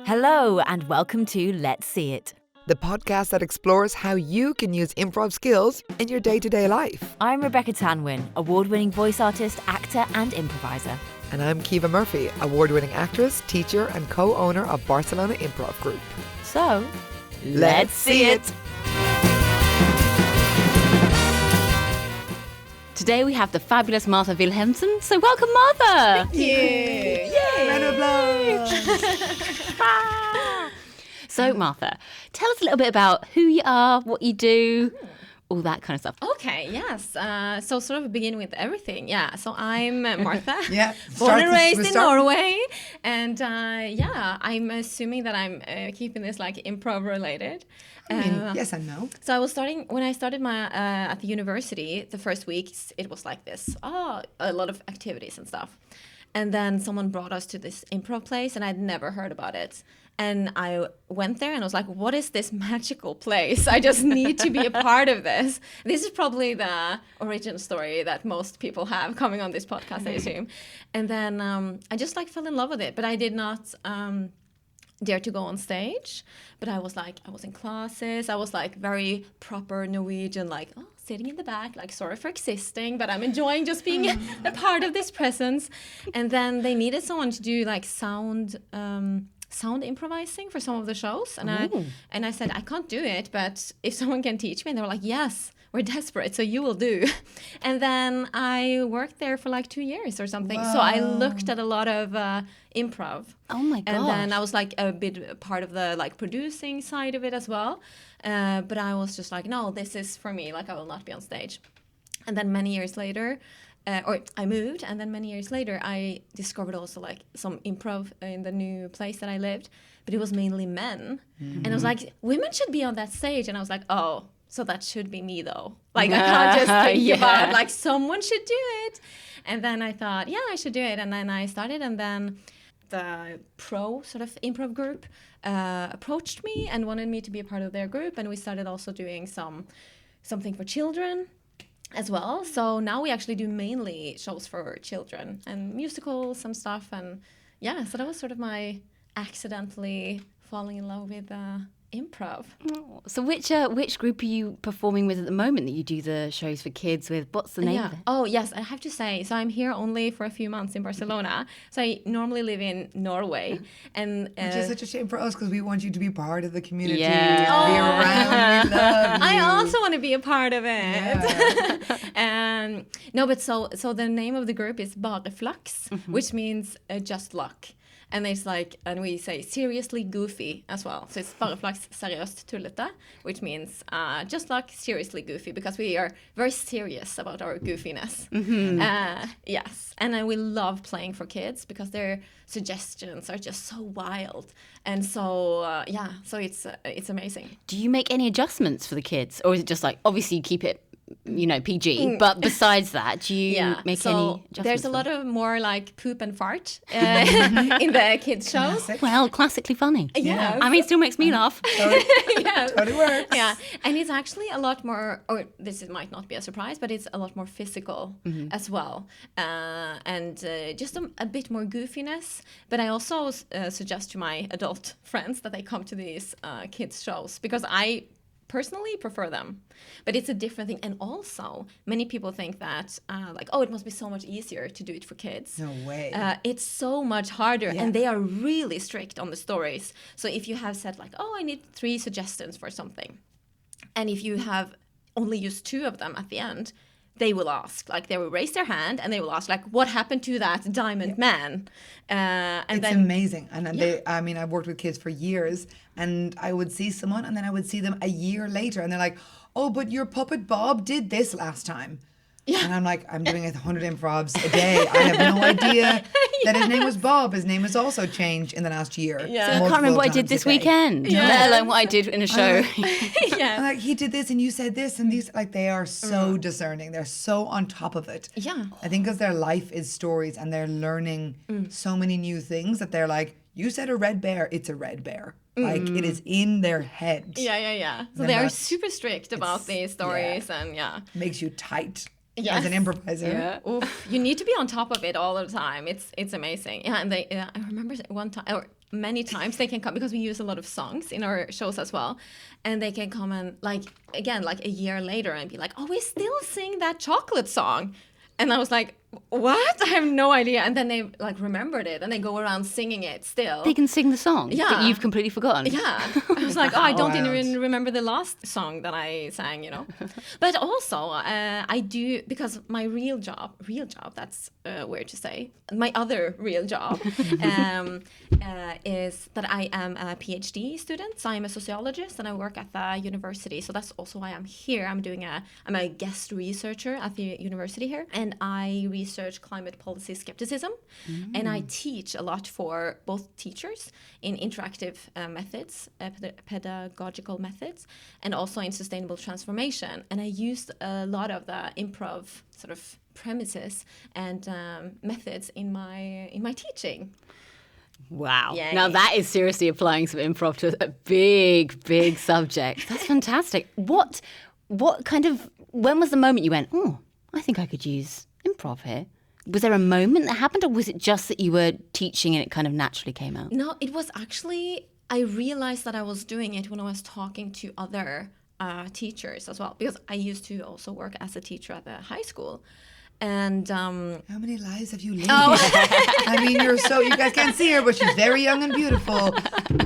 Hello and welcome to Let's See It, the podcast that explores how you can use improv skills in your day-to-day life. I'm Rebecca Tanwin, award-winning voice artist, actor and improviser. And I'm Kiva Murphy, award-winning actress, teacher and co-owner of Barcelona Improv Group. So, let's see it! Today we have the fabulous Marthe Wilhelmsen, so welcome Marthe! Thank you! Yay! Round of applause! So Marthe, tell us a little bit about who you are, what you do, all that kind of stuff. Okay, yes. So sort of begin with everything. Yeah, so I'm Marthe, Yeah. born and raised in Norway. And I'm assuming that I'm keeping this like improv related. Yes and no. So when I started my at the university, the first weeks, it was like this, a lot of activities and stuff. And then someone brought us to this improv place and I'd never heard about it. And I went there and I was like, what is this magical place? I just need to be a part of this. This is probably the origin story that most people have coming on this podcast, I assume. And then I just like fell in love with it, but I did not dare to go on stage. But I was in classes. I was like very proper Norwegian, like, sitting in the back, like sorry for existing, but I'm enjoying just being a part of this presence. And then they needed someone to do like sound improvising for some of the shows, and I said I can't do it, but if someone can teach me, and they were like, yes, we're desperate, so you will do. And then I worked there for like 2 years or something. Wow. So I looked at a lot of improv. Oh my gosh. And then I was like a bit part of the like producing side of it as well, but I was just like, no, this is for me, like I will not be on stage. And then many years later, I moved, and then many years later, I discovered also like some improv in the new place that I lived, but it was mainly men. And I was like, women should be on that stage. And I was like, oh, so that should be me though. Like I can't just think about like someone should do it. And then I thought, yeah, I should do it. And then I started, and then the pro sort of improv group approached me and wanted me to be a part of their group. And we started also doing something for children as well. So now we actually do mainly shows for children and musicals and stuff. And yeah, so that was sort of my accidentally falling in love with improv. Oh, so which group are you performing with at the moment that you do the shows for kids with? What's the name of it? Oh, yes, I have to say, so I'm here only for a few months in Barcelona. So I normally live in Norway. And Which is such a shame for us because we want you to be part of the community. Yeah. Be around. We love you. I also want to be a part of it. Yeah. No, but so the name of the group is Bare Flaks, which means just luck. And it's like, and we say seriously goofy as well. So it's Bare Flaks seriøst tullete, which means just like seriously goofy, because we are very serious about our goofiness. Yes, and we love playing for kids because their suggestions are just so wild. And so, so it's amazing. Do you make any adjustments for the kids? Or is it just like, obviously you keep it, PG, but besides that, do you make any adjustments? There's a lot of more like poop and fart in the kids' shows. Well, classically funny. Yeah. I mean, it still makes me laugh. Totally works. Yeah, and it's actually a lot more, or might not be a surprise, but it's a lot more physical as well. And just a bit more goofiness. But I also suggest to my adult friends that they come to these kids' shows, because I personally prefer them, but it's a different thing. And also many people think that it must be so much easier to do it for kids. No way. It's so much harder, and they are really strict on the stories. So if you have said like, I need 3 suggestions for something, and if you have only used 2 of them at the end, they will ask, like they will raise their hand and they will ask like, what happened to that diamond man? And it's then amazing. And I've worked with kids for years, and I would see someone and then I would see them a year later and they're like, oh, but your puppet Bob did this last time. Yeah. And I'm like, I'm doing 100 improvs a day. I have no idea that his name was Bob. His name has also changed in the last year. Yeah. So I can't remember what I did this weekend, let alone what I did in a show. I'm like, he did this and you said this, and these, like, they are so discerning. They're so on top of it. Yeah. I think because their life is stories and they're learning so many new things that they're like, you said a red bear, it's a red bear. Like, it is in their head. Yeah. So they are super strict about these stories, and makes you tight. Yes. As an improviser. Yeah. Oof. You need to be on top of it all the time. It's amazing. Yeah, and I remember one time, or many times they can come, because we use a lot of songs in our shows as well, and they can come and like a year later and be like, oh, we still sing that chocolate song. And I was like, what? I have no idea. And then they like remembered it and they go around singing it still. They can sing the song that you've completely forgotten. Yeah. I was like, oh, I don't even remember the last song that I sang, you know. But also I do, because my real job, that's weird to say. My other real job is that I am a PhD student. So I'm a sociologist and I work at the university. So that's also why I'm here. I'm a guest researcher at the university here. And I research climate policy skepticism, and I teach a lot for both teachers in interactive methods, pedagogical methods, and also in sustainable transformation. And I used a lot of the improv sort of premises and methods in my teaching. Wow. Yay. Now that is seriously applying some improv to a big subject. That's fantastic. What kind of, when was the moment you went, oh, I think I could use improv here? Was there a moment that happened, or was it just that you were teaching and it kind of naturally came out? No, it was actually, I realized that I was doing it when I was talking to other teachers as well, because I used to also work as a teacher at the high school. And how many lives have you lived? I mean, you guys can't see her, but she's very young and beautiful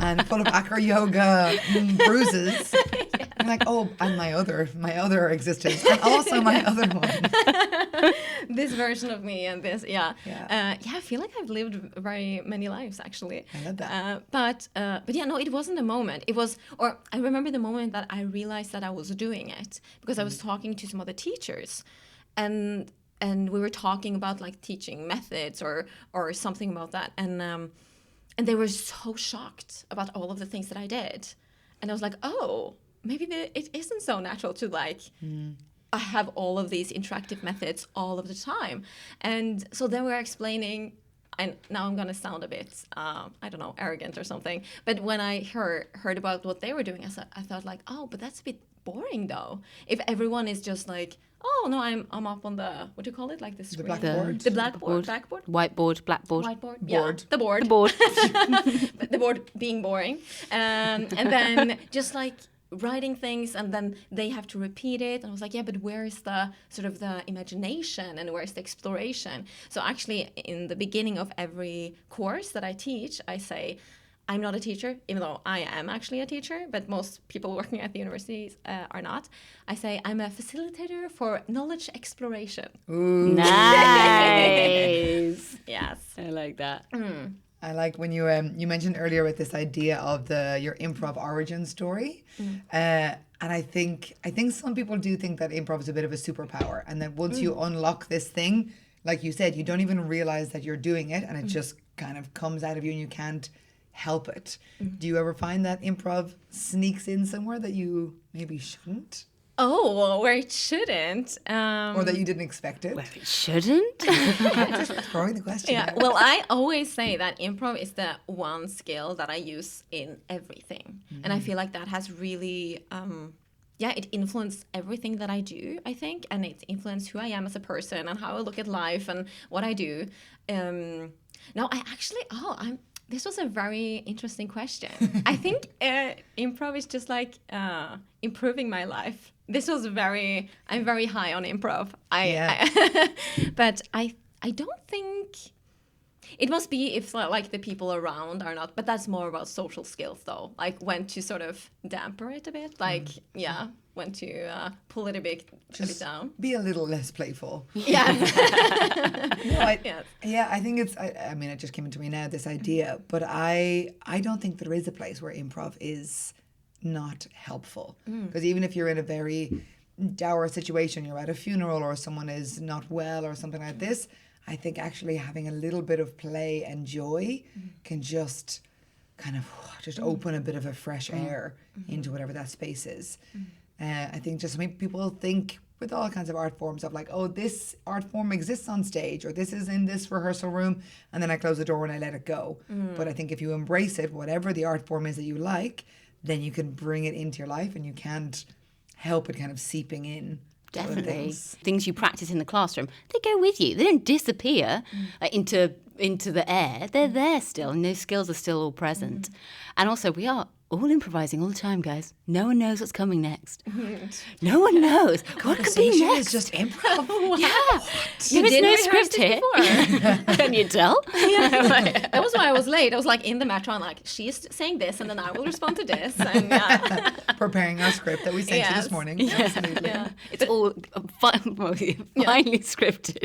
and full of acro yoga bruises. Yeah. I'm like, oh, and my other existence, and also my other one. This version of me and this, yeah. I feel like I've lived very many lives, actually. I love that. But yeah, no, it wasn't a moment. It was, or I remember the moment that I realized that I was doing it, because I was talking to some other teachers, and we were talking about like teaching methods or something about that, and they were so shocked about all of the things that I did, and I was like, oh, maybe it isn't so natural to like I have all of these interactive methods all of the time. And so then we're explaining, and now I'm gonna sound a bit I don't know, arrogant or something, but when I heard about what they were doing, I thought like, oh, but that's a bit boring though, if everyone is just like, oh no, I'm up on the, what do you call it, like the screen? The blackboard. Blackboard? Whiteboard, blackboard. Whiteboard? Board. Yeah, the board. The board being boring. And then just like writing things, and then they have to repeat it. And I was like, yeah, but where is the sort of the imagination and where's the exploration? So actually in the beginning of every course that I teach, I say, I'm not a teacher, even though I am actually a teacher, but most people working at the universities are not. I say I'm a facilitator for knowledge exploration. Ooh. Nice. Yes. I like that. I like when you mentioned earlier with this idea of your improv origin story, and I think some people do think that improv is a bit of a superpower, and that once you unlock this thing, like you said, you don't even realize that you're doing it, and it just kind of comes out of you, and you can't help it. Do you ever find that improv sneaks in somewhere that you maybe shouldn't? Oh, where it shouldn't. Or that you didn't expect it? Where it shouldn't? Just throwing the question out. Well, I always say that improv is the one skill that I use in everything. And I feel like that has really, it influenced everything that I do, I think. And it influenced who I am as a person and how I look at life and what I do. Now, this was a very interesting question. I think improv is just like improving my life. I'm very high on improv. But I don't think, it must be if like the people around are not, but that's more about social skills though. Like when to sort of damper it a bit, like, when to pull it a bit down. Be a little less playful. Yeah. I think it's, I mean, it just came into me now, this idea, but I don't think there is a place where improv is not helpful. Because even if you're in a very dour situation, you're at a funeral or someone is not well or something like this, I think actually having a little bit of play and joy can just kind of just open a bit of a fresh air into whatever that space is. I think just people think with all kinds of art forms of like, oh, this art form exists on stage, or this is in this rehearsal room, and then I close the door and I let it go. But I think if you embrace it, whatever the art form is that you like, then you can bring it into your life, and you can't help it kind of seeping in. Definitely. Things you practice in the classroom, they go with you. They don't disappear into into the air, they're there still, and those skills are still all present. And also, we are all improvising all the time, guys. No one knows what's coming next. No one knows what could be Conversation next. is just improv. Yeah, You there is didn't no rehearse script this here. before. Can you tell? That was why I was late. I was like in the metro, and like she's saying this, and then I will respond to this. And Preparing our script that we sent you Yes. this morning. Absolutely. yeah. It's all finely scripted.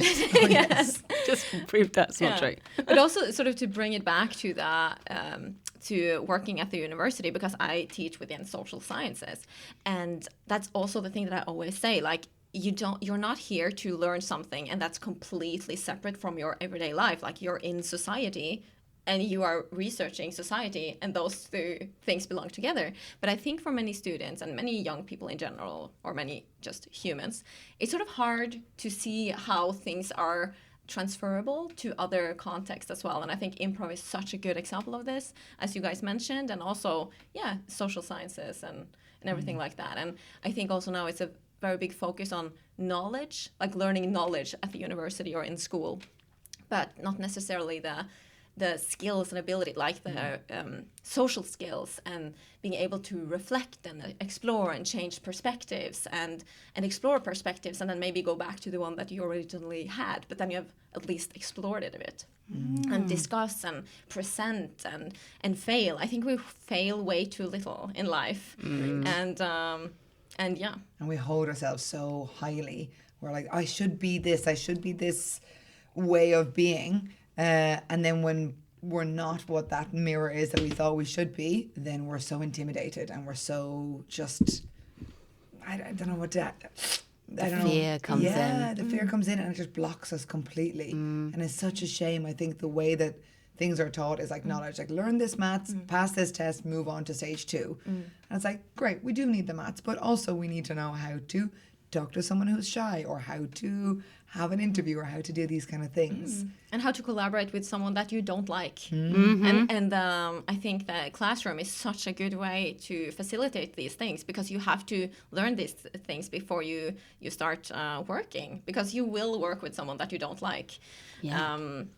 Yes. Just prove that's not true. But also sort of to bring it back to the to working at the university, because I teach within social sciences, and that's also the thing that I always say, like you're not here to learn something and that's completely separate from your everyday life. Like you're in society and you are researching society, and those two things belong together. But I think for many students and many young people in general, or many just humans, it's sort of hard to see how things are transferable to other contexts as well. And I think improv is such a good example of this, as you guys mentioned, and also, social sciences and everything like that. And I think also now it's a very big focus on knowledge, like learning knowledge at the university or in school, but not necessarily the skills and ability, like the social skills and being able to reflect and explore and change perspectives and explore perspectives, and then maybe go back to the one that you originally had, but then you have at least explored it a bit and discuss and present and fail. I think we fail way too little in life. And yeah. And we hold ourselves so highly. We're like, I should be this way of being. And then when we're not what that mirror is that we thought we should be, then we're so intimidated and we're so just, I don't know what to... Fear comes in. Yeah, the fear comes in and it just blocks us completely. And it's such a shame. I think the way that things are taught is like knowledge, like learn this maths, pass this test, move on to stage 2. And it's like, great, we do need the maths, but also we need to know how to talk to someone who's shy, or how to have an interview, or how to do these kind of things. And how to collaborate with someone that you don't like. And I think the classroom is such a good way to facilitate these things, because you have to learn these things before you start working, because you will work with someone that you don't like. And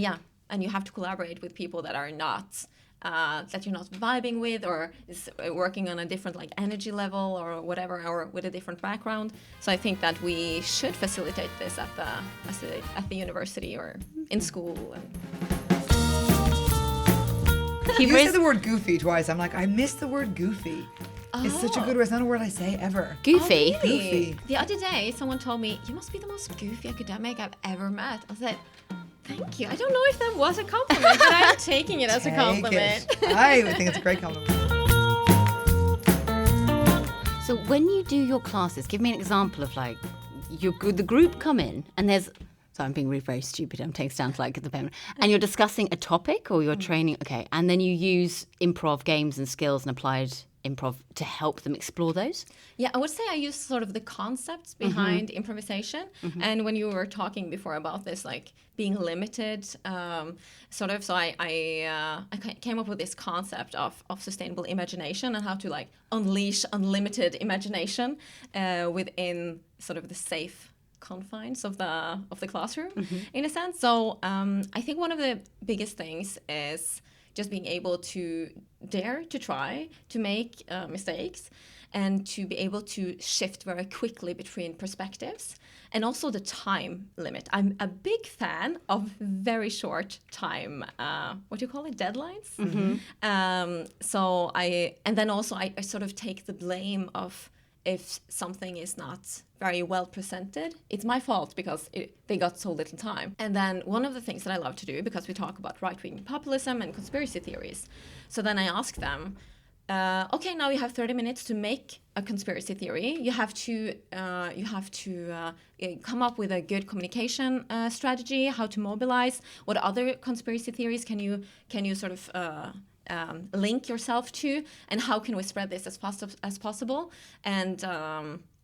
you have to collaborate with people that are not that you're not vibing with, or is working on a different like energy level or whatever, or with a different background. So I think that we should facilitate this at the university or in school. You said the word goofy twice. I'm like, I miss the word goofy. It's such a good word. It's not a word I say ever. Goofy. Oh, really? Goofy. The other day, someone told me, you must be the most goofy academic I've ever met. I said, thank you. I don't know if that was a compliment, but I'm taking it as a compliment. I would think it's a great compliment. So when you do your classes, give me an example of like, the group come in and there's, so I'm being really very stupid, I'm taking down to like the pen, and you're discussing a topic or you're training, okay, and then you use improv games and skills and applied improv to help them explore those? Yeah, I would say I use sort of the concepts behind improvisation. And when you were talking before about this, like being limited, sort of, so I came up with this concept of sustainable imagination and how to like unleash unlimited imagination within sort of the safe confines of the classroom, in a sense. So I think one of the biggest things is just being able to dare to try to make mistakes, and to be able to shift very quickly between perspectives, and also the time limit. I'm a big fan of very short time, what do you call it, deadlines? And then also I sort of take the blame of if something is not very well presented, it's my fault because they got so little time. And then one of the things that I love to do, because we talk about right-wing populism and conspiracy theories, so then I ask them, okay, now you have 30 minutes to make a conspiracy theory. You have to come up with a good communication strategy, how to mobilize. What other conspiracy theories can you sort of link yourself to, and how can we spread this as fast as possible? And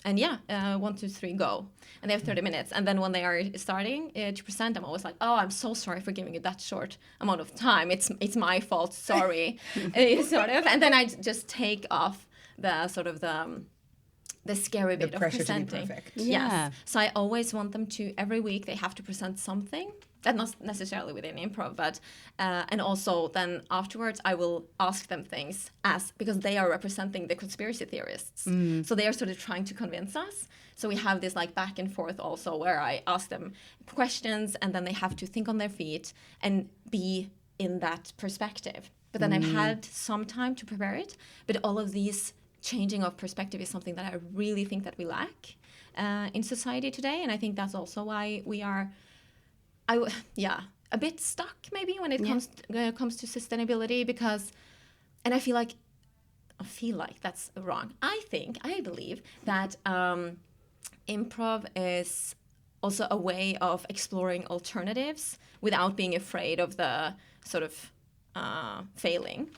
1, 2, 3, go. And they have 30 minutes. And then when they are starting to present, I'm always like, oh, I'm so sorry for giving you that short amount of time. It's my fault. Sorry, sort of. And then I just take off the sort of the scary bit of presenting. To be perfect. Yeah. Yes. So I always want them to, every week they have to present something That not necessarily within improv, but and also then afterwards I will ask them things because they are representing the conspiracy theorists. So they are sort of trying to convince us. So we have this like back and forth also where I ask them questions and then they have to think on their feet and be in that perspective. But then I've had some time to prepare it. But all of these changing of perspective is something that I really think that we lack in society today. And I think that's also why we are a bit stuck maybe when it comes to sustainability because, and I feel like that's wrong. I believe that improv is also a way of exploring alternatives without being afraid of the sort of failing.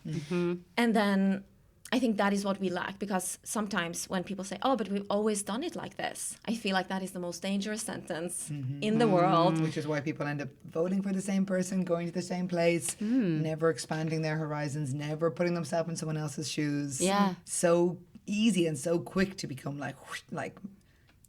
And then I think that is what we lack because sometimes when people say, oh, but we've always done it like this, I feel like that is the most dangerous sentence in the world. Which is why people end up voting for the same person, going to the same place, never expanding their horizons, never putting themselves in someone else's shoes. Yeah. So easy and so quick to become like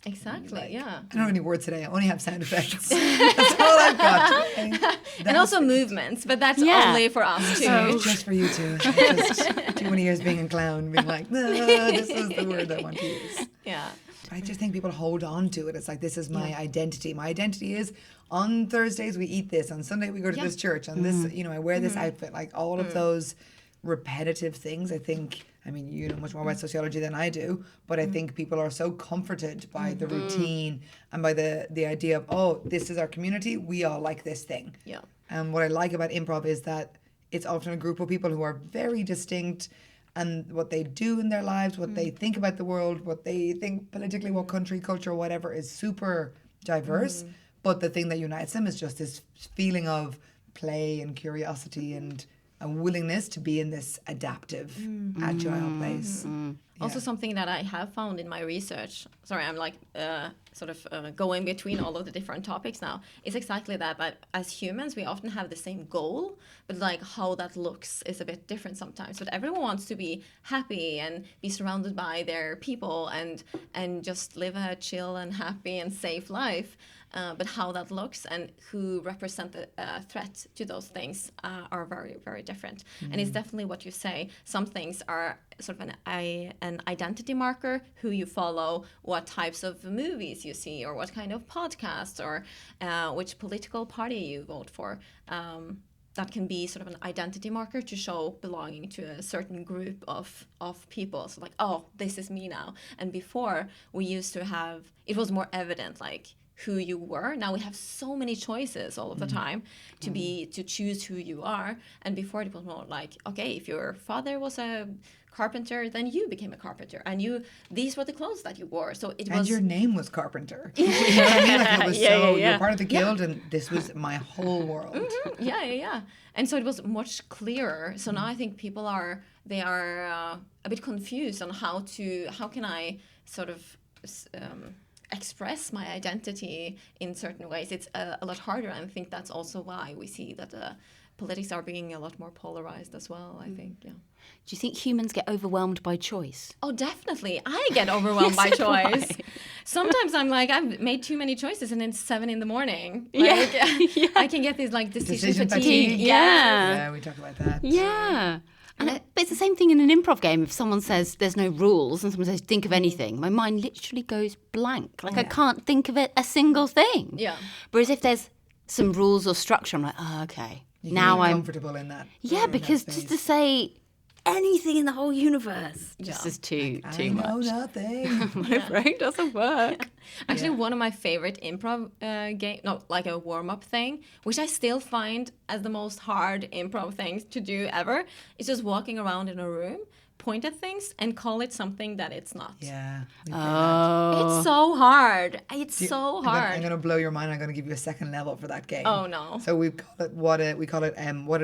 exactly, yeah. I don't have any words today. I only have sound effects. That's all I've got. And also movements, but that's only for us too. It's just for you two. Just too many years being a clown, being like, no, this is the word I want to use. Yeah. I just think people hold on to it. It's like, this is my identity. My identity is on Thursdays we eat this, on Sunday we go to this church, on this, I wear this outfit. Like all of those repetitive things, I think, you know much more about sociology than I do, but I think people are so comforted by the routine and by the idea of, oh, this is our community, we all like this thing. Yeah. And what I like about improv is that it's often a group of people who are very distinct, and what they do in their lives, what they think about the world, what they think politically, what country, culture, whatever, is super diverse. But the thing that unites them is just this feeling of play and curiosity and a willingness to be in this adaptive, agile place. Also something that I have found in my research, sorry, I'm like going between all of the different topics now, is exactly that as humans, we often have the same goal, but like how that looks is a bit different sometimes. But everyone wants to be happy and be surrounded by their people and just live a chill and happy and safe life. But how that looks and who represent the threat to those things are very, very different. And it's definitely what you say. Some things are sort of an identity marker, who you follow, what types of movies you see, or what kind of podcasts, or which political party you vote for. That can be sort of an identity marker to show belonging to a certain group of people. So like, oh, this is me now. And before, we used to have, it was more evident, like, who you were. Now we have so many choices all of the time to choose who you are. And before it was more like, okay, if your father was a carpenter, then you became a carpenter, and these were the clothes that you wore. So it was. And your name was Carpenter. You know what I mean? Like it was you're part of the guild, and this was my whole world. Yeah. And so it was much clearer. So now I think people are a bit confused on how can I sort of express my identity in certain ways. It's a lot harder, and I think that's also why we see that politics are being a lot more polarized as well, I think. Yeah. Do you think humans get overwhelmed by choice? Oh, definitely. I get overwhelmed by choice. Sometimes I'm like, I've made too many choices and it's 7 a.m. Like, I can get this like decision fatigue. Yeah, we talk about that. Yeah. But it's the same thing in an improv game. If someone says there's no rules and someone says think of anything, my mind literally goes blank. Like I can't think of a single thing. Yeah. Whereas if there's some rules or structure, I'm like, oh, okay. Now I'm comfortable in that. Yeah, because just to say anything in the whole universe just is too much. I know nothing. My brain doesn't work. Actually, one of my favorite improv game, like a warm-up thing, which I still find as the most hard improv thing to do ever, is just walking around in a room, point at things, and call it something that it's not. Yeah. It's so hard. It's so hard. I'm going to blow your mind. I'm going to give you a second level for that game. Oh, no. So we call it what it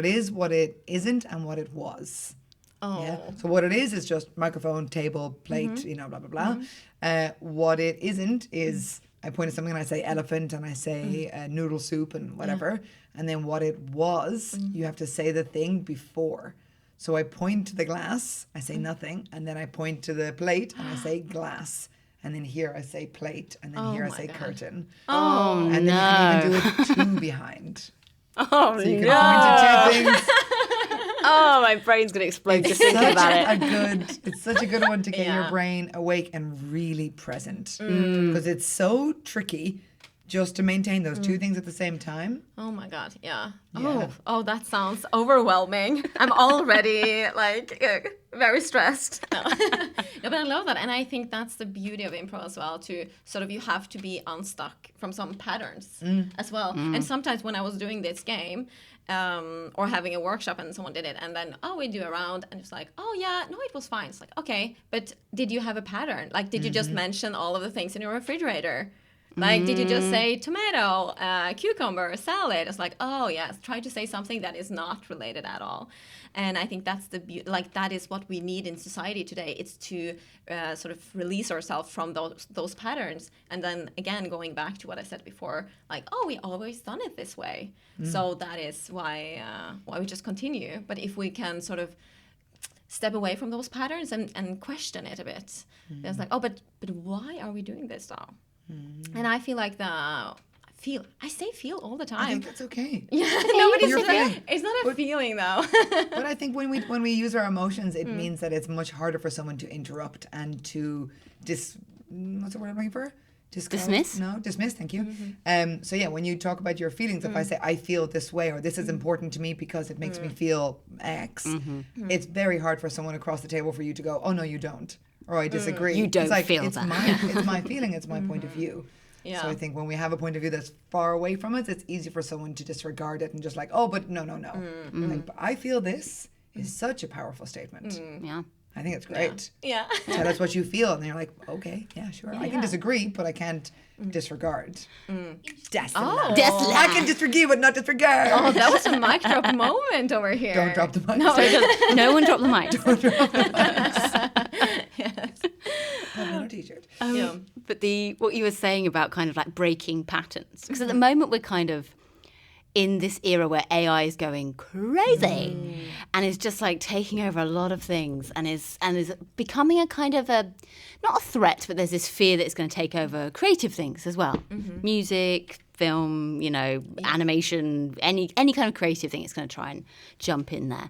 is, what it isn't, and what it was. Oh. Yeah. So what it is just microphone, table, plate, blah, blah, blah. What it isn't is I point at something and I say elephant and I say noodle soup and whatever. And then what it was, you have to say the thing before. So I point to the glass, I say nothing, and then I point to the plate and I say glass. And then here I say plate, and then Oh here I my say God. curtain. Oh, And then no. you can even do it two behind. Oh, So you can no. point to two things. Oh, my brain's going to explode just thinking about it. It's such a good one to get your Yeah. brain awake and really present. Because it's so tricky just to maintain those two things at the same time. Oh my God, yeah. Yeah. Oh, that sounds overwhelming. I'm already very stressed. No. No, but I love that. And I think that's the beauty of improv as well, to sort of, you have to be unstuck from some patterns as well. And sometimes when I was doing this game, or having a workshop and someone did it, and then, we do a round, and it's like, yeah, no, it was fine. It's like, okay, but did you have a pattern? Like, did you just mention all of the things in your refrigerator? Like, did you just say tomato, cucumber, salad? It's like, yes, try to say something that is not related at all. And I think that's that is what we need in society today. It's to sort of release ourselves from those patterns. And then again, going back to what I said before, like, we always done it this way. So that is why we just continue. But if we can sort of step away from those patterns and question it a bit, it's like, but why are we doing this now? And I feel like I say feel all the time. I think that's okay. Yeah, nobody's You're fine. It's not a feeling though. But I think when we use our emotions, it means that it's much harder for someone to interrupt and to what's the word I'm looking for? Dismiss? No, dismiss, thank you. So yeah, when you talk about your feelings, if I say I feel this way, or this is important to me because it makes me feel X, it's very hard for someone across the table for you to go, oh no, you don't. Or I disagree. You don't it's like, feel it's that. It's my feeling, it's my point of view. Yeah. So I think when we have a point of view that's far away from us, it's easy for someone to disregard it and just like, but no. Like, but I feel this is such a powerful statement. Yeah. I think it's great. Yeah. Tell us what you feel. And you're like, okay, yeah, sure. I can disagree, but I can't disregard. That's I can disagree, but not disregard. Oh, that was a mic drop moment over here. Don't drop the mic. No one dropped the mic. Don't drop the mics. Yes. Put on a t-shirt. Yeah. But what you were saying about kind of like breaking patterns, because at the moment we're kind of in this era where AI is going crazy and is just like taking over a lot of things and is becoming a kind of not a threat, but there's this fear that it's going to take over creative things as well. Music, film, animation, any kind of creative thing, it's going to try and jump in there.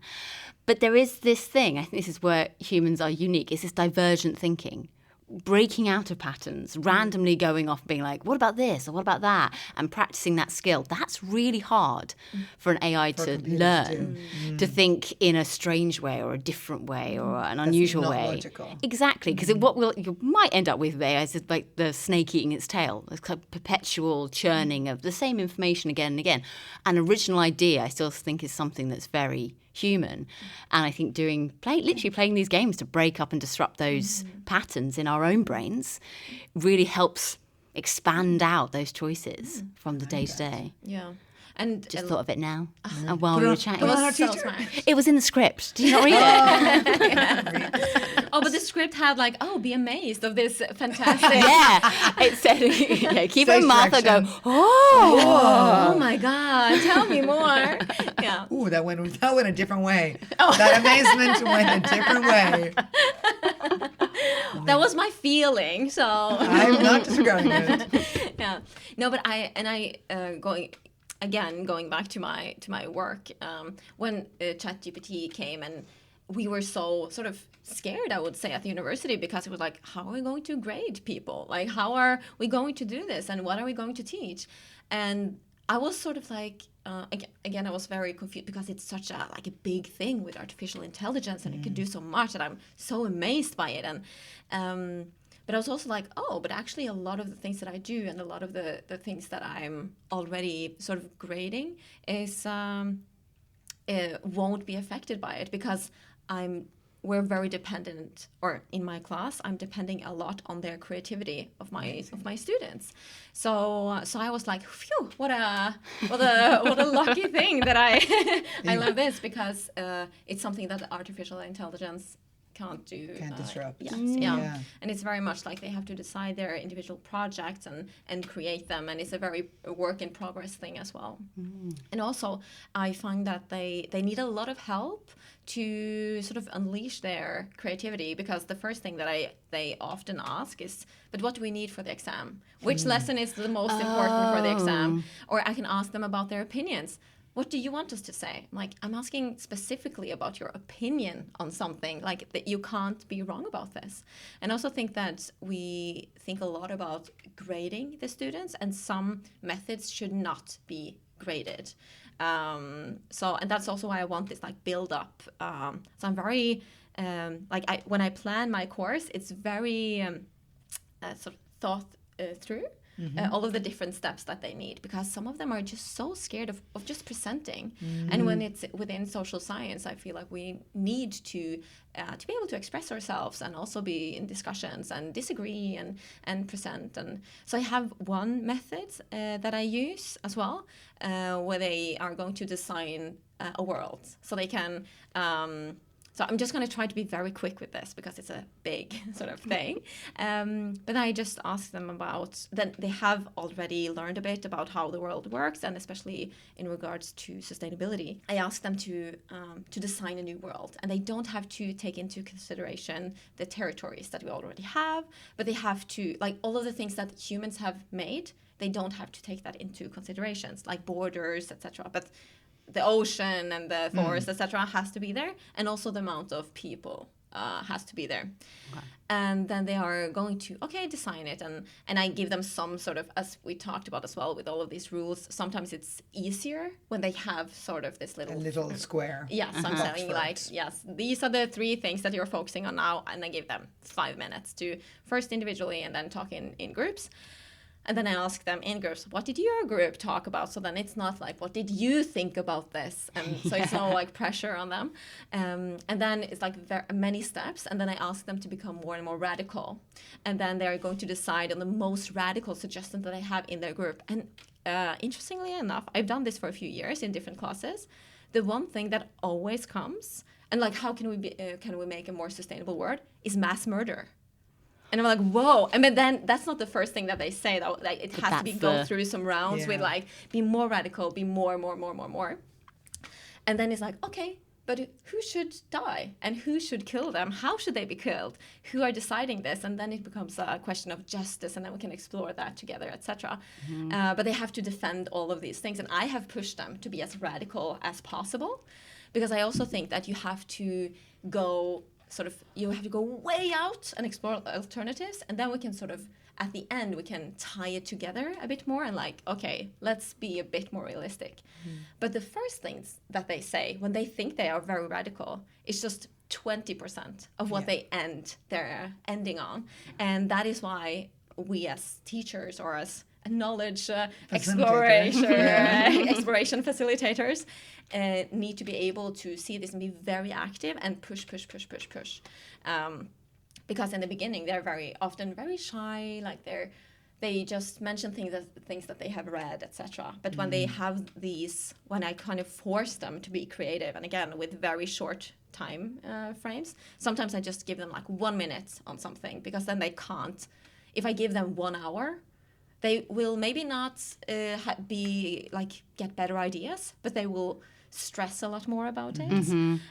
But there is this thing, I think this is where humans are unique, it's this divergent thinking. Breaking out of patterns, randomly going off and being like, what about this or what about that? And practicing that skill. That's really hard for an AI to learn, to think in a strange way or a different way or an unusual not way. Logical. Exactly, because what you might end up with with AI is like the snake eating its tail. It's kind of perpetual churning of the same information again and again. An original idea, I still think, is something that's very human. And I think literally playing these games to break up and disrupt those patterns in our own brains really helps expand out those choices from the day to day. Yeah. And Just thought of it now. And while we were chatting. put on our so t-shirt. smart. It was in the script. Did you not read it? But the script had like, be amazed of this fantastic. Yeah. It said, Kiva and Stage Marthe go, direction. Oh my God, tell me more. Yeah. Ooh, that went a different way. That amazement went a different way. That was my feeling. So I'm not disregarding it. yeah. No, but going back to my work, when ChatGPT came, and we were so sort of scared, I would say, at the university, because it was like, how are we going to grade people? Like, how are we going to do this? And what are we going to teach? And I was sort of like, again, I was very confused, because it's such a big thing with artificial intelligence, and it can do so much, and I'm so amazed by it. And but I was also like, but actually a lot of the things that I do, and a lot of the things that I'm already sort of grading is won't be affected by it, because we're very dependent, or in my class, I'm depending a lot on their creativity of my students. So I was like, phew, what a lucky thing that I love this, because it's something that artificial intelligence Can't disrupt. Yeah. And it's very much like they have to decide their individual projects and create them, and it's a very work in progress thing as well. And also I find that they need a lot of help to sort of unleash their creativity, because the first thing that they often ask is, but what do we need for the exam? Which lesson is the most important for the exam? Or I can ask them about their opinions. What do you want us to say? I'm asking specifically about your opinion on something, like that you can't be wrong about this. And I also think that we think a lot about grading the students, and some methods should not be graded. And that's also why I want this build up. So I'm very, when I plan my course, it's very sort of thought through. All of the different steps that they need, because some of them are just so scared of just presenting. And when it's within social science, I feel like we need to be able to express ourselves and also be in discussions and disagree and present. And so I have one method that I use as well, where they are going to design a world, so they can so I'm just going to try to be very quick with this, because it's a big sort of thing. But I just ask them about, then they have already learned a bit about how the world works, and especially in regards to sustainability. I ask them to design a new world, and they don't have to take into consideration the territories that we already have, but they have to, all of the things that humans have made, they don't have to take that into considerations, like borders, etc. But the ocean and the forest, etc., has to be there, and also the amount of people has to be there. Okay. And then they are going to design it, and I give them some sort of, as we talked about as well, with all of these rules. Sometimes it's easier when they have sort of this little square. Yes, I'm saying yes, these are the 3 things that you're focusing on now, and I give them 5 minutes to first individually and then talk in groups. And then I ask them in groups, what did your group talk about? So then it's not what did you think about this? And so it's no pressure on them. And then it's very many steps. And then I ask them to become more and more radical. And then they're going to decide on the most radical suggestion that I have in their group. And interestingly enough, I've done this for a few years in different classes. The one thing that always comes, and how can we make a more sustainable world, is mass murder. And I'm like, whoa. And then that's not the first thing that they say, though. It has to go through some rounds with be more radical, be more. And then it's okay, but who should die? And who should kill them? How should they be killed? Who are deciding this? And then it becomes a question of justice, and then we can explore that together, etc. But they have to defend all of these things. And I have pushed them to be as radical as possible, because I also think that you have to go way out and explore alternatives, and then we can at the end we can tie it together a bit more and let's be a bit more realistic. But the first things that they say when they think they are very radical is just 20% of what they're ending on. And that is why we as teachers, or as knowledge exploration facilitators, need to be able to see this and be very active and push. Because in the beginning they're very often very shy, they just mention things that they have read, etc. But when they have these, when I kind of force them to be creative, and again with very short time frames, sometimes I just give them 1 minute on something, because then they can't. If I give them 1 hour, they will maybe not get better ideas, but they will stress a lot more about it.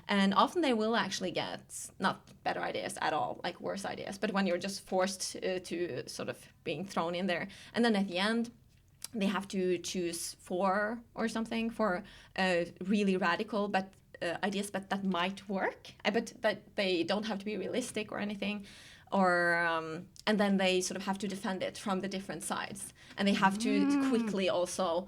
And often they will actually get not better ideas at all, worse ideas. But when you're just forced to sort of being thrown in there, and then at the end they have to choose 4 or something for really radical ideas, but that might work, but they don't have to be realistic or anything. And then they sort of have to defend it from the different sides, and they have to quickly also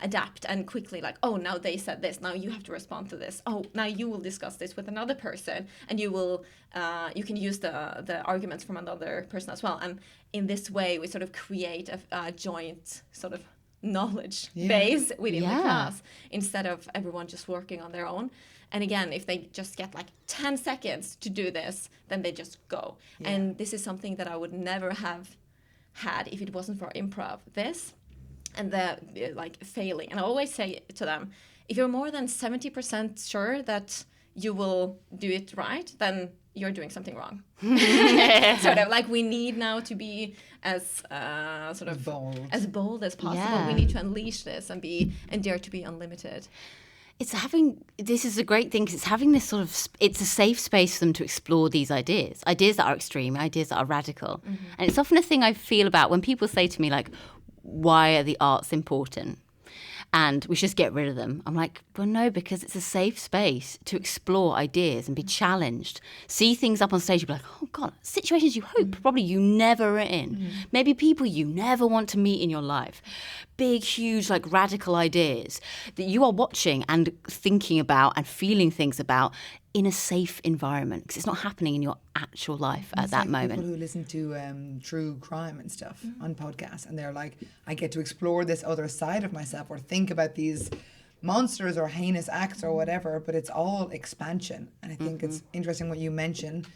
adapt and quickly now they said this, now you have to respond to this. Now you will discuss this with another person, and you can use the arguments from another person as well. And in this way we sort of create a joint sort of knowledge base within the class, instead of everyone just working on their own. And again, if they just get 10 seconds to do this, then they just go. And this is something that I would never have had if it wasn't for improv. This and the failing. And I always say to them, if you're more than 70% sure that you will do it right, then you're doing something wrong. Sort of like we need now to be as bold as possible. Yeah. We need to unleash this and dare to be unlimited. This is a great thing because it's having this sort of, it's a safe space for them to explore these ideas that are extreme, ideas that are radical. And it's often a thing I feel about when people say to me, like, why are the arts important? And we should just get rid of them. I'm like, well, no, because it's a safe space to explore ideas and be challenged. See things up on stage, you'll be like, oh, God, situations you hope probably you never are in. Maybe people you never want to meet in your life. Big, huge, like radical ideas that you are watching and thinking about and feeling things about in a safe environment because it's not happening in your actual life at that moment. People who listen to true crime and stuff on podcasts, and they're like, I get to explore this other side of myself or think about these monsters or heinous acts or whatever, but it's all expansion. And I think it's interesting what you mentioned,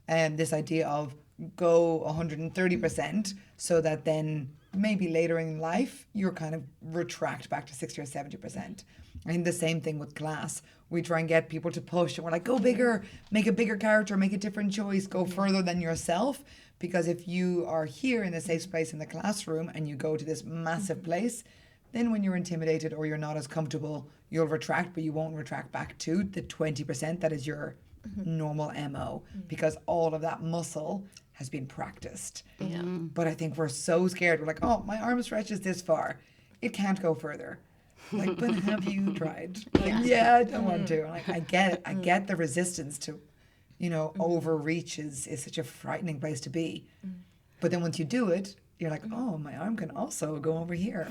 this idea of go 130% so that then maybe later in life you're kind of retract back to 60 or 70%. I think the same thing with class. We try and get people to push and we're like, go bigger, make a bigger character, make a different choice, go further than yourself. Because if you are here in a safe space in the classroom and you go to this massive place, then when you're intimidated or you're not as comfortable, you'll retract, but you won't retract back to the 20% that is your normal MO because all of that muscle has been practiced. Yeah. But I think we're so scared. We're like, oh, my arm stretches this far. It can't go further. Like, but have you tried? Like, yeah, I don't want to. Like, I get it. I get the resistance to, overreach is such a frightening place to be. But then once you do it, you're like, oh, my arm can also go over here.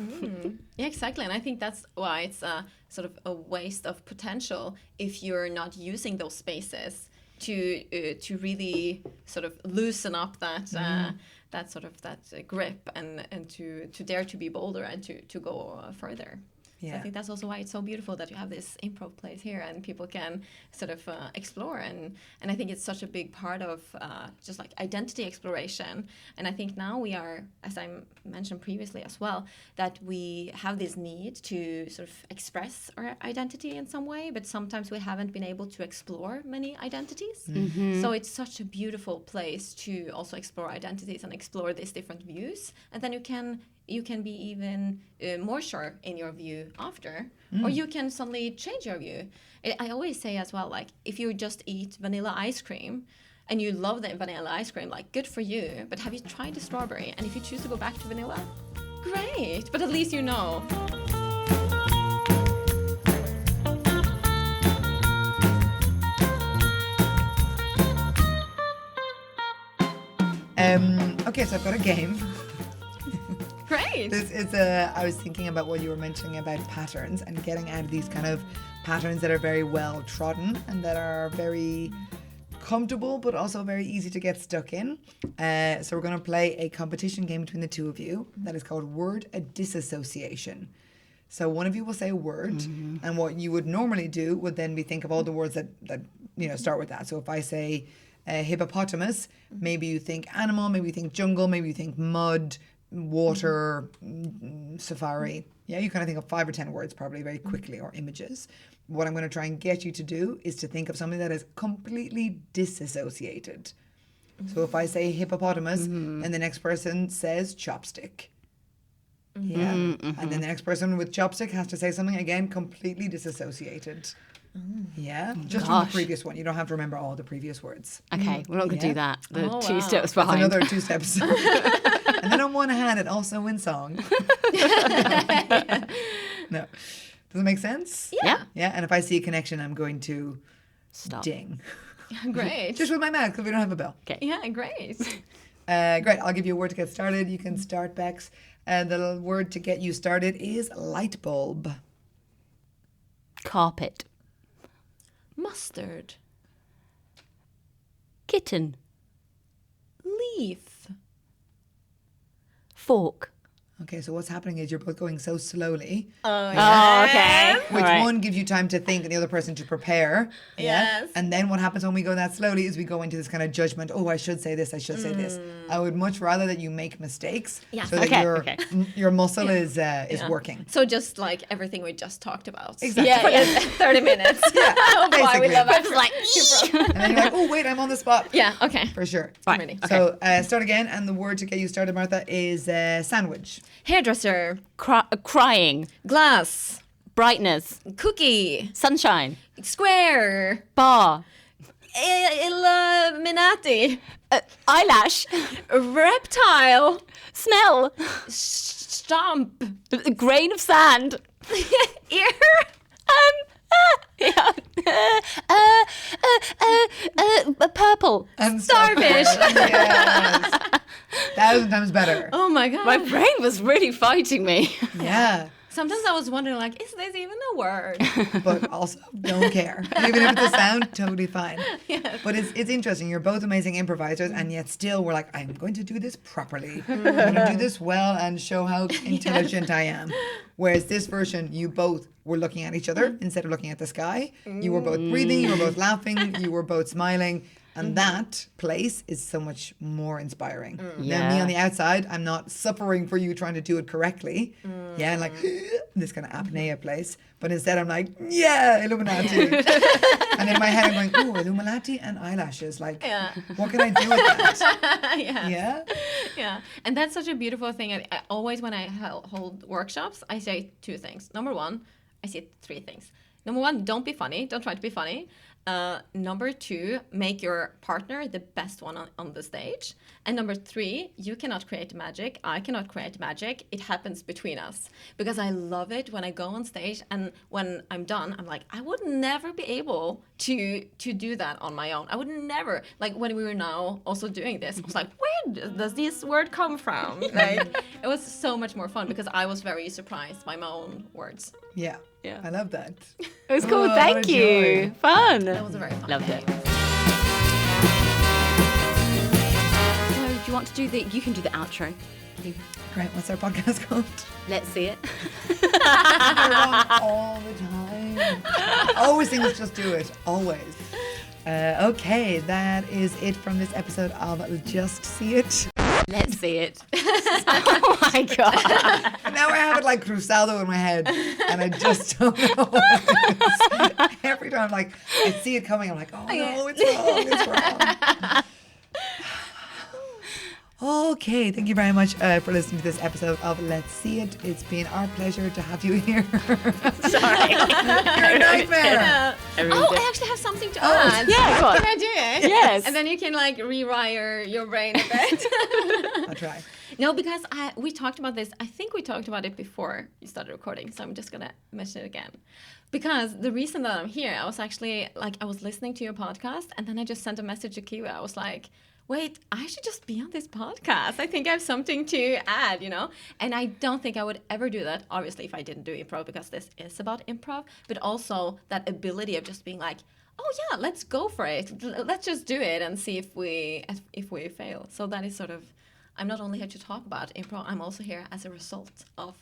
Yeah, exactly. And I think that's why it's sort of a waste of potential if you're not using those spaces to really sort of loosen up that grip and to dare to be bolder and to go further. Yeah. So I think that's also why it's so beautiful that you have this improv place here and people can sort of explore. And I think it's such a big part of just like identity exploration. And I think now we are, as I mentioned previously as well, that we have this need to sort of express our identity in some way, but sometimes we haven't been able to explore many identities. So it's such a beautiful place to also explore identities and explore these different views. And then you can be even more sure in your view after, or you can suddenly change your view. I always say as well, like, if you just eat vanilla ice cream and you love the vanilla ice cream, like, good for you, but have you tried the strawberry? And if you choose to go back to vanilla, great, but at least you know. Okay, so I've got a game. Great. I was thinking about what you were mentioning about patterns and getting out of these kind of patterns that are very well trodden and that are very comfortable but also very easy to get stuck in. So we're going to play a competition game between the two of you that is called Word Disassociation. So one of you will say a word, and what you would normally do would then be think of all the words that start with that. So if I say hippopotamus, maybe you think animal, maybe you think jungle, maybe you think mud, water, safari. Yeah, you kind of think of 5 or 10 words probably very quickly, or images. What I'm going to try and get you to do is to think of something that is completely disassociated. So if I say hippopotamus and the next person says chopstick. Yeah. And then the next person with chopstick has to say something again completely disassociated. Yeah, just from the previous one. You don't have to remember all the previous words. Okay, we're not going to do that. The Oh, two wow. steps That's behind. another 2 steps. And then on one hand, and also in song. No. Does it make sense? Yeah. Yeah, and if I see a connection, I'm going to Stop. ding. Great. Just with my mouth, because we don't have a bell. Okay. Yeah, great. Great, I'll give you a word to get started. You can start, Bex. The word to get you started is light bulb. Carpet. Mustard. Kitten. Leaf. Fork. Okay, so what's happening is you're both going so slowly. Oh, Oh, okay. Which All right. one gives you time to think and the other person to prepare. Yeah. Yes. And then what happens when we go that slowly is we go into this kind of judgment. Oh, I should say this. I should say this. I would much rather that you make mistakes Yeah. so that Okay, your muscle is Yeah. working. So just like everything we just talked about. Exactly. Yeah, For 30 minutes. Yeah, Why we basically. love I was improv. like, And then you're like, oh, wait, I'm on the spot. Yeah, okay. For sure. I'm ready. So start again. And the word to get you started, Martha, is sandwich. Hairdresser. crying, Glass. brightness, Cookie. sunshine, Square. bar, Illuminati. eyelash, Reptile. smell, Stomp. grain of sand, Ear. yeah, purple. And Starfish. Yes. 1,000 times better. Oh my god. My brain was really fighting me. Yeah. Sometimes I was wondering, like, is this even a word? But also don't care. Even if it's a sound, totally fine. Yes. But it's interesting. You're both amazing improvisers, and yet still we're like, I'm going to do this properly. I'm going to do this well and show how intelligent I am. Whereas this version, you both were looking at each other instead of looking at the sky. You were both breathing, you were both laughing, you were both smiling. And that place is so much more inspiring. Now, me Yeah. on the outside, I'm not suffering for you trying to do it correctly. Yeah, like this kind of apnea place. But instead, I'm like, yeah, Illuminati. And in my head, I'm going, oh, Illuminati and eyelashes. Like, Yeah. what can I do with that? Yeah. Yeah? Yeah. And that's such a beautiful thing. I always, when I hold workshops, I say two things. Number one, I say three things. Number one, don't be funny. Don't try to be funny. Number two, make your partner the best one on the stage. And number three, you cannot create magic. I cannot create magic. It happens between us. Because I love it when I go on stage and when I'm done, I'm like, I would never be able to do that on my own. I would never, like when we were now also doing this, I was like, where does this word come from? Like, it was so much more fun because I was very surprised by my own words. Yeah. Yeah. I love that. It was cool. Oh, what Thank a you. joy. Fun. That was a very fun Loved day. it. So, do you want to do the? You can do the outro. Great. What's our podcast called? Let's see it. I'm wrong all the time. I always think let's just do it. Always. Okay, that is it from this episode of Just See It. Let's see it. Oh my god. And now I have it like Crusaldo in my head, and I just don't know what it is. Every time, like, I see it coming, I'm like, oh no, it's wrong, it's wrong. Okay, thank you very much for listening to this episode of Let's See It. It's been our pleasure to have you here. Sorry. You're a nightmare. Oh, I actually have something to add. Yeah, go on. Can I do it? Yes. And then you can like rewire your brain a bit. I'll try. No, because we talked about this. I think we talked about it before you started recording, so I'm just gonna mention it again. Because the reason that I'm here, I was actually like I was listening to your podcast, and then I just sent a message to Kiva. I was like, wait, I should just be on this podcast. I think I have something to add, you know? And I don't think I would ever do that, obviously, if I didn't do improv, because this is about improv, but also that ability of just being like, oh yeah, let's go for it. Let's just do it and see if we fail. So that is sort of, I'm not only here to talk about improv, I'm also here as a result of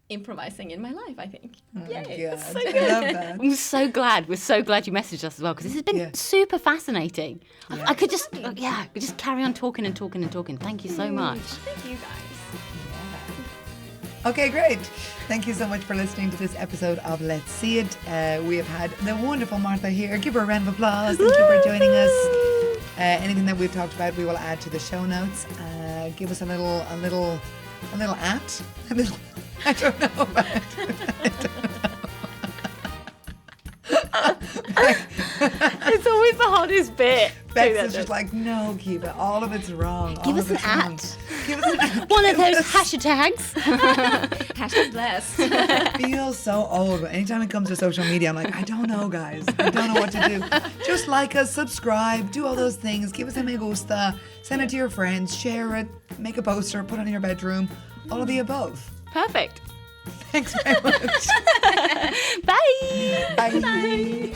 improvising in my life, I think. Yay. God, So I good. love that. I'm so glad. We're so glad you messaged us as well because this has been Yeah. super fascinating. Yeah. I could just, could just carry on talking and talking and talking. Thank you so much. Thank you guys. Okay, great. Thank you so much for listening to this episode of Let's See It. We have had the wonderful Martha here. Give her a round of applause. Thank you for joining us. Anything that we've talked about, we will add to the show notes. Give us a little at. A little, I don't know about it. I don't know. It's always the hardest bit. Bex is just like, no, Kiva, all of it's wrong. Give all us of an it's wrong. at. Give us an at. One of those hashtags. Hashtag blessed. It feels so old. But anytime it comes to social media, I'm like, I don't know, guys. I don't know what to do. Just like us, subscribe, do all those things. Give us a me gusta. Send it to your friends. Share it. Make a poster. Put it in your bedroom. All of the above. Perfect. Thanks very much. Bye. Bye.